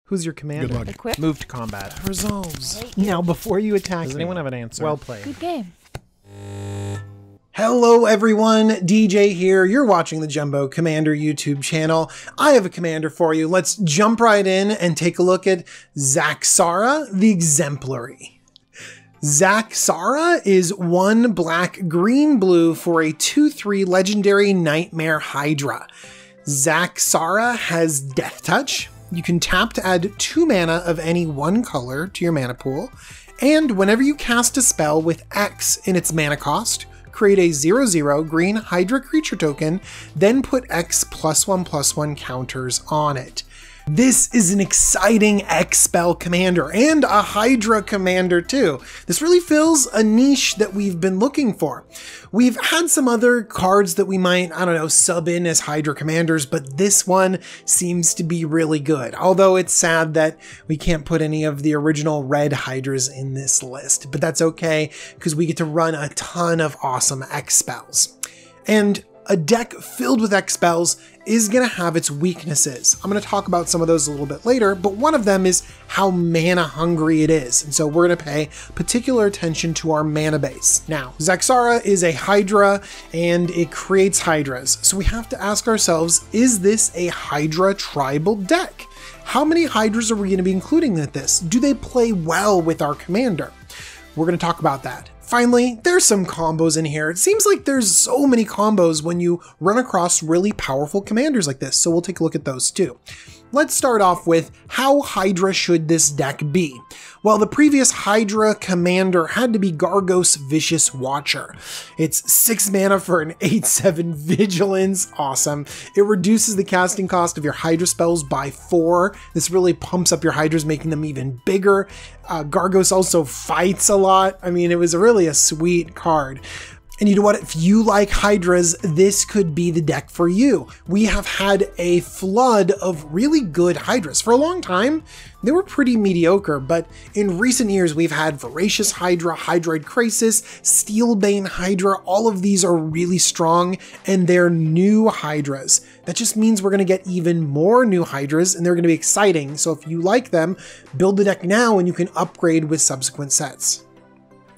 Who's your commander? Good luck. Equip. Move to combat. Resolves. Right. Now, before you attack Does me- anyone have an answer? Well played. Good game. Hello everyone, DJ here. You're watching the Jumbo Commander YouTube channel. I have a commander for you. Let's jump right in and take a look at Zaxara, the Exemplary. Zaxara is 1 black, green, blue for a 2/3 legendary Nightmare Hydra. Zaxara has Death Touch. You can tap to add 2 mana of any 1 color to your mana pool. And whenever you cast a spell with X in its mana cost, create a 0/0 green Hydra creature token, then put X +1/+1 counters on it. This is an exciting X spell commander and a Hydra commander too. This really fills a niche that we've been looking for. We've had some other cards that we might, I don't know, sub in as Hydra commanders, but this one seems to be really good. Although it's sad that we can't put any of the original red Hydras in this list, but that's okay because we get to run a ton of awesome X spells. And a deck filled with X spells is going to have its weaknesses. I'm going to talk about some of those a little bit later, but one of them is how mana hungry it is. And so we're going to pay particular attention to our mana base. Now, Zaxara is a Hydra and it creates Hydras. So we have to ask ourselves, is this a Hydra tribal deck? How many Hydras are we going to be including with this? Do they play well with our commander? We're going to talk about that. Finally, there's some combos in here. It seems like there's so many combos when you run across really powerful commanders like this, so we'll take a look at those too. Let's start off with how Hydra should this deck be? Well, the previous Hydra commander had to be Gargos Vicious Watcher. It's 6 mana for an 8/7 Vigilance. Awesome. It reduces the casting cost of your Hydra spells by 4. This really pumps up your Hydras, making them even bigger. Gargos also fights a lot. I mean, it was really a sweet card. And you know what? If you like Hydras, this could be the deck for you. We have had a flood of really good Hydras. For a long time, they were pretty mediocre, but in recent years, we've had Voracious Hydra, Hydroid Crisis, Steelbane Hydra. All of these are really strong, and they're new Hydras. That just means we're going to get even more new Hydras, and they're going to be exciting. So if you like them, build the deck now, and you can upgrade with subsequent sets.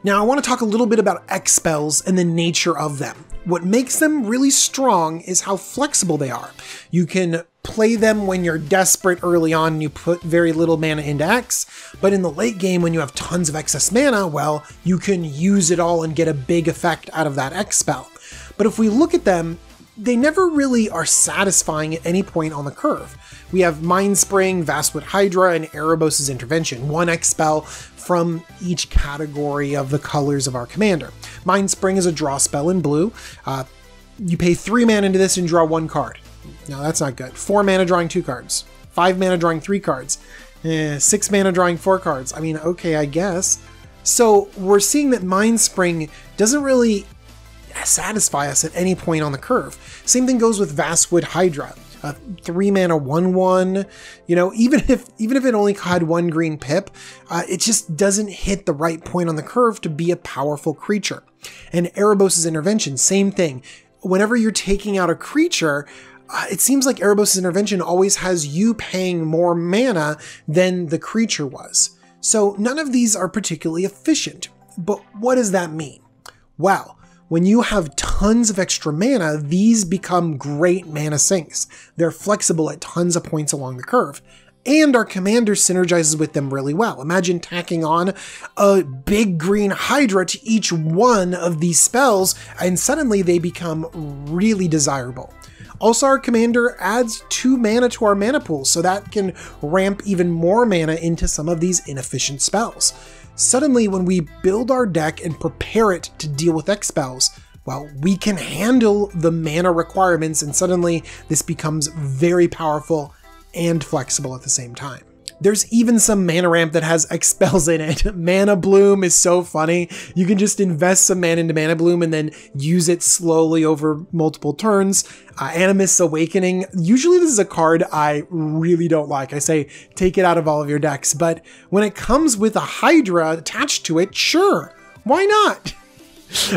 Now, I want to talk a little bit about X spells and the nature of them. What makes them really strong is how flexible they are. You can play them when you're desperate early on and you put very little mana into X, but in the late game when you have tons of excess mana, well, you can use it all and get a big effect out of that X spell. But if we look at them, they never really are satisfying at any point on the curve. We have Mind Spring, Vastwood Hydra, and Erebos' Intervention, 1 X spell from each category of the colors of our commander. Mind Spring is a draw spell in blue. You pay 3 mana into this and draw 1 card. No, that's not good. 4 mana drawing 2 cards. 5 mana drawing 3 cards. 6 mana drawing 4 cards. I mean, okay, I guess. So we're seeing that Mind Spring doesn't really satisfy us at any point on the curve. Same thing goes with Vastwood Hydra. 3 mana 1/1, you know, even if it only had 1 green pip, it just doesn't hit the right point on the curve to be a powerful creature. And Erebos' Intervention, same thing. Whenever you're taking out a creature, it seems like Erebos' Intervention always has you paying more mana than the creature was. So none of these are particularly efficient. But what does that mean? Well, when you have tons of extra mana, these become great mana sinks. They're flexible at tons of points along the curve, and our commander synergizes with them really well. Imagine tacking on a big green Hydra to each one of these spells, and suddenly they become really desirable. Also, our commander adds 2 mana to our mana pool, so that can ramp even more mana into some of these inefficient spells. Suddenly, when we build our deck and prepare it to deal with X spells, well, we can handle the mana requirements, and suddenly this becomes very powerful and flexible at the same time. There's even some mana ramp that has X spells in it. Mana Bloom is so funny. You can just invest some mana into Mana Bloom and then use it slowly over multiple turns. Animus Awakening. Usually this is a card I really don't like. I say take it out of all of your decks, but when it comes with a Hydra attached to it, sure, why not?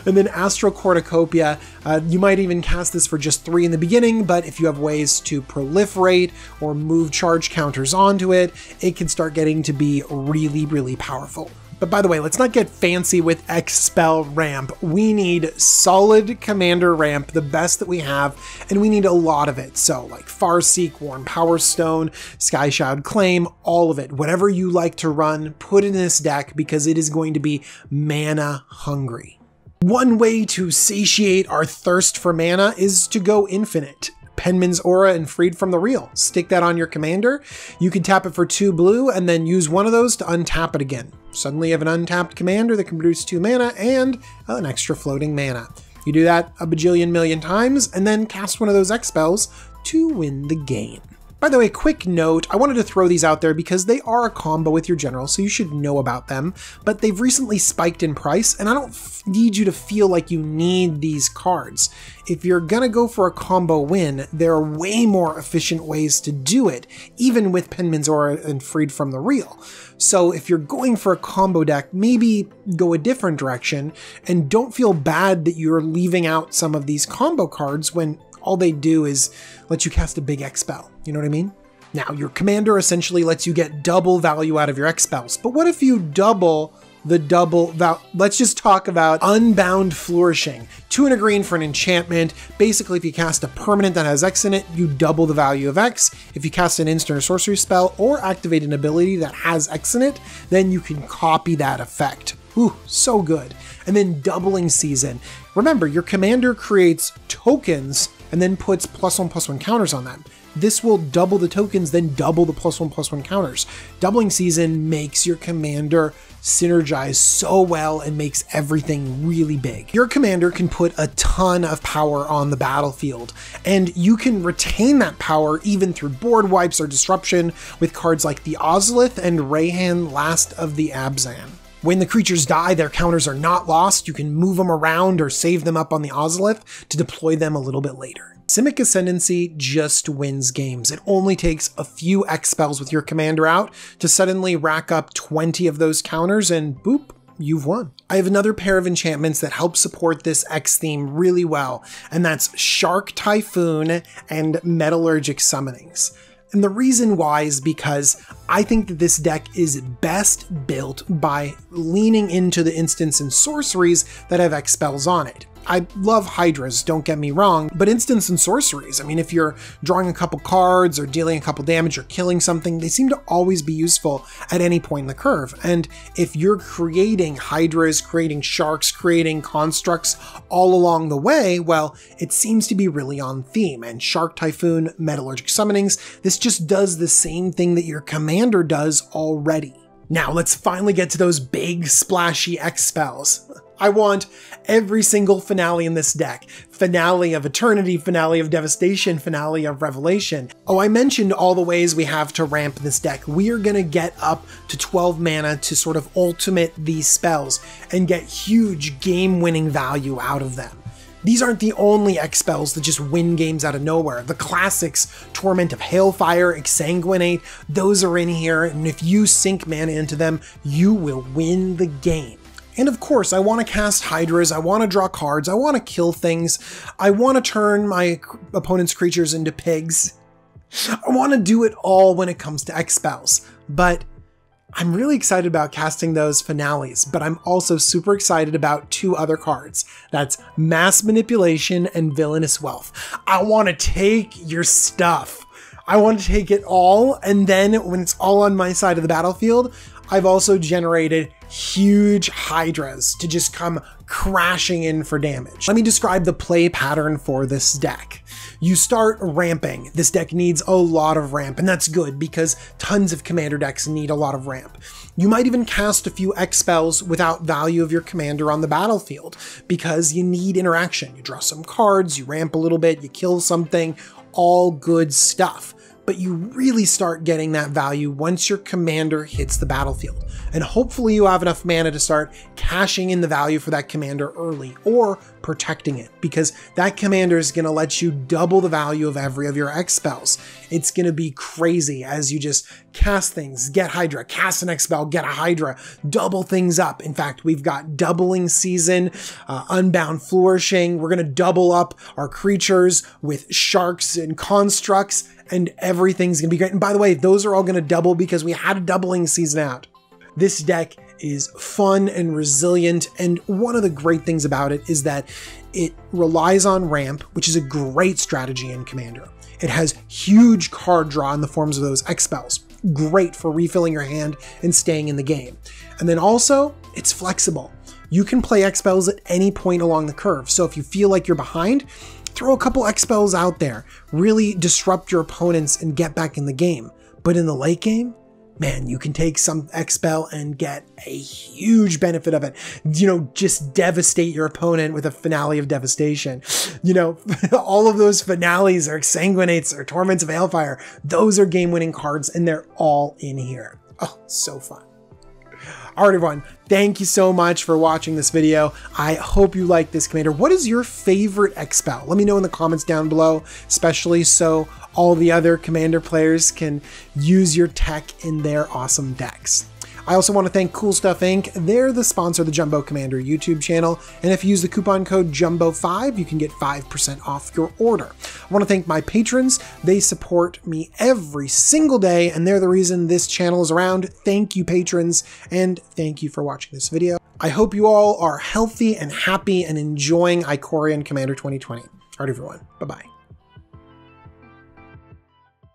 And then Astral Cornucopia, you might even cast this for just 3 in the beginning, but if you have ways to proliferate or move charge counters onto it, it can start getting to be really, really powerful. But by the way, let's not get fancy with X-Spell ramp. We need solid commander ramp, the best that we have, and we need a lot of it. So like Farseek, Worn Power Stone, Skyshroud Claim, all of it. Whatever you like to run, put in this deck because it is going to be mana hungry. One way to satiate our thirst for mana is to go infinite. Penman's Aura and Freed from the Real. Stick that on your commander. You can tap it for 2 blue and then use one of those to untap it again. Suddenly you have an untapped commander that can produce 2 mana and an extra floating mana. You do that a bajillion million times and then cast one of those X spells to win the game. By the way, quick note, I wanted to throw these out there because they are a combo with your general, so you should know about them, but they've recently spiked in price, and I don't need you to feel like you need these cards. If you're gonna go for a combo win, there are way more efficient ways to do it, even with Penman's Aura and Freed from the Real. So if you're going for a combo deck, maybe go a different direction, and don't feel bad that you're leaving out some of these combo cards when all they do is let you cast a big X spell. You know what I mean? Now, your commander essentially lets you get double value out of your X spells. But what if you double the double value? Let's just talk about Unbound Flourishing. 2 and a green for an enchantment. Basically, if you cast a permanent that has X in it, you double the value of X. If you cast an instant or sorcery spell or activate an ability that has X in it, then you can copy that effect. Ooh, so good. And then Doubling Season. Remember, your commander creates tokens and then puts +1/+1 counters on them. This will double the tokens, then double the +1/+1 counters. Doubling Season makes your commander synergize so well and makes everything really big. Your commander can put a ton of power on the battlefield, and you can retain that power even through board wipes or disruption with cards like the Ozolith and Rayhan, Last of the Abzan. When the creatures die, their counters are not lost. You can move them around or save them up on the Ozolith to deploy them a little bit later. Simic Ascendancy just wins games. It only takes a few X spells with your commander out to suddenly rack up 20 of those counters and boop, you've won. I have another pair of enchantments that help support this X theme really well, and that's Shark Typhoon and Metallurgic Summonings. And the reason why is because I think that this deck is best built by leaning into the instants and sorceries that have X spells on it. I love Hydras, don't get me wrong, but instants and sorceries, I mean, if you're drawing a couple cards or dealing a couple damage or killing something, they seem to always be useful at any point in the curve. And if you're creating Hydras, creating sharks, creating constructs all along the way, well, it seems to be really on theme. And Shark Typhoon, Metallurgic Summonings, this just does the same thing that your commander does already. Now let's finally get to those big splashy X spells. I want every single finale in this deck. Finale of Eternity, Finale of Devastation, Finale of Revelation. Oh, I mentioned all the ways we have to ramp this deck. We are gonna get up to 12 mana to sort of ultimate these spells and get huge game-winning value out of them. These aren't the only X spells that just win games out of nowhere. The classics, Torment of Hailfire, Exsanguinate, those are in here, and if you sink mana into them, you will win the game. And of course, I want to cast Hydras, I want to draw cards, I want to kill things, I want to turn my opponent's creatures into pigs. I want to do it all when it comes to X spells, but I'm really excited about casting those finales, but I'm also super excited about 2 other cards. That's Mass Manipulation and Villainous Wealth. I want to take your stuff. I want to take it all, and then when it's all on my side of the battlefield, I've also generated huge Hydras to just come crashing in for damage. Let me describe the play pattern for this deck. You start ramping. This deck needs a lot of ramp, and that's good because tons of commander decks need a lot of ramp. You might even cast a few X spells without value of your commander on the battlefield because you need interaction. You draw some cards, you ramp a little bit, you kill something, all good stuff. But you really start getting that value once your commander hits the battlefield. And hopefully you have enough mana to start cashing in the value for that commander early, or protecting it, because that commander is going to let you double the value of every of your X spells. It's going to be crazy as you just cast things, get Hydra, cast an X spell, get a Hydra, double things up. In fact, we've got doubling season, Unbound Flourishing. We're going to double up our creatures with sharks and constructs, and everything's going to be great. And by the way, those are all going to double because we had a doubling season out. This deck is fun and resilient, and one of the great things about it is that it relies on ramp, which is a great strategy in Commander. It has huge card draw in the forms of those X spells. Great for refilling your hand and staying in the game. And then also, it's flexible. You can play X spells at any point along the curve. So if you feel like you're behind, throw a couple X spells out there. Really disrupt your opponents and get back in the game. But in the late game, man, you can take some X spell and get a huge benefit of it. You know, just devastate your opponent with a finale of devastation. You know, all of those finales or exsanguinates or torments of Hailfire, those are game-winning cards, and they're all in here. Oh, so fun. All right, everyone, thank you so much for watching this video. I hope you like this commander. What is your favorite X spell? Let me know in the comments down below, especially so all the other commander players can use your tech in their awesome decks. I also want to thank Cool Stuff Inc. They're the sponsor of the Jumbo Commander YouTube channel, and if you use the coupon code JUMBO5, you can get 5% off your order. I want to thank my patrons. They support me every single day, and they're the reason this channel is around. Thank you, patrons, and thank you for watching this video. I hope you all are healthy and happy and enjoying IKORIA and Commander 2020. All right, everyone. Bye-bye.